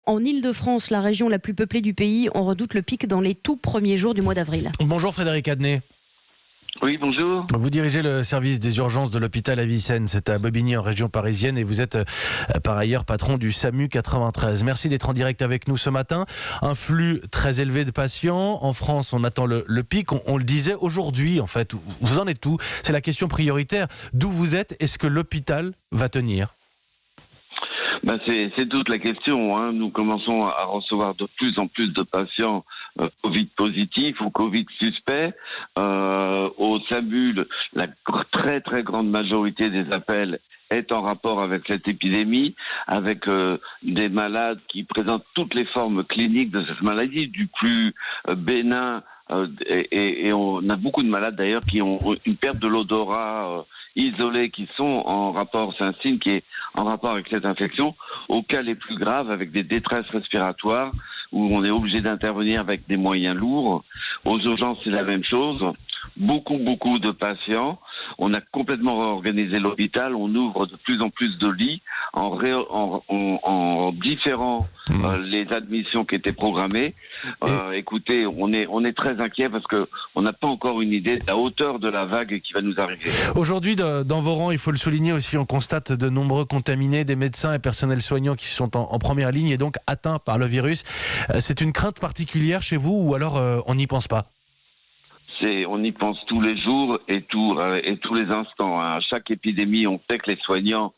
En Île-de-France, la région la plus peuplée du pays, on redoute le pic dans les tout premiers jours du mois d'avril. Bonjour Frédéric Adnet. Oui, bonjour. Vous dirigez le service des urgences de l'hôpital Avicenne, c'est à Bobigny en région parisienne et vous êtes par ailleurs patron du SAMU 93. Merci d'être en direct avec nous ce matin. Un flux très élevé de patients. En France, on attend le pic. On le disait aujourd'hui en fait. Vous en êtes où ? C'est la question prioritaire. D'où vous êtes ? Est-ce que l'hôpital va tenir ? C'est toute la question. Hein. Nous commençons à recevoir de plus en plus de patients Covid positifs ou Covid suspects. Au SAMU, la très très grande majorité des appels est en rapport avec cette épidémie, avec des malades qui présentent toutes les formes cliniques de cette maladie, du plus bénin, et on a beaucoup de malades d'ailleurs qui ont une perte de l'odorat isolés qui sont en rapport, c'est un signe qui est en rapport avec cette infection, aux cas les plus graves avec des détresses respiratoires où on est obligé d'intervenir avec des moyens lourds. Aux urgences, c'est la même chose. Beaucoup de patients. On a complètement réorganisé l'hôpital. On ouvre de plus en plus de lits en différant les admissions qui étaient programmées. Écoutez, on est très inquiet parce que on n'a pas encore une idée de la hauteur de la vague qui va nous arriver. Aujourd'hui, dans vos rangs, il faut le souligner aussi, on constate de nombreux contaminés, des médecins et personnels soignants qui sont en première ligne et donc atteints par le virus. C'est une crainte particulière chez vous ou alors on n'y pense pas ? On y pense tous les jours et tous les instants. Hein. À chaque épidémie, on sait que les soignants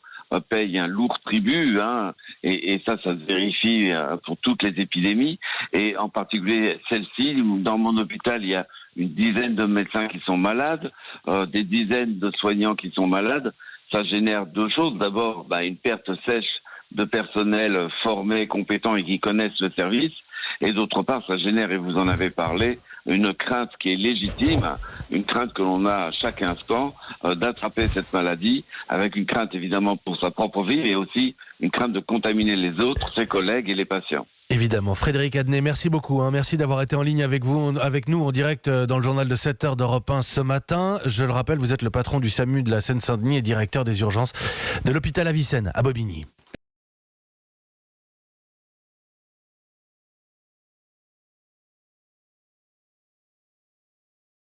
payent un lourd tribut, hein, et ça se vérifie pour toutes les épidémies, et en particulier celle-ci. Dans mon hôpital, il y a une dizaine de médecins qui sont malades, des dizaines de soignants qui sont malades. Ça génère deux choses. D'abord, une perte sèche de personnel formé, compétent et qui connaissent le service. Et d'autre part, ça génère, et vous en avez parlé, une crainte qui est légitime, une crainte que l'on a à chaque instant d'attraper cette maladie, avec une crainte évidemment pour sa propre vie, mais aussi une crainte de contaminer les autres, ses collègues et les patients. Évidemment. Frédéric Adnet, merci beaucoup. Merci d'avoir été en ligne avec nous en direct dans le journal de 7h d'Europe 1 ce matin. Je le rappelle, vous êtes le patron du SAMU de la Seine-Saint-Denis et directeur des urgences de l'hôpital Avicenne à Bobigny.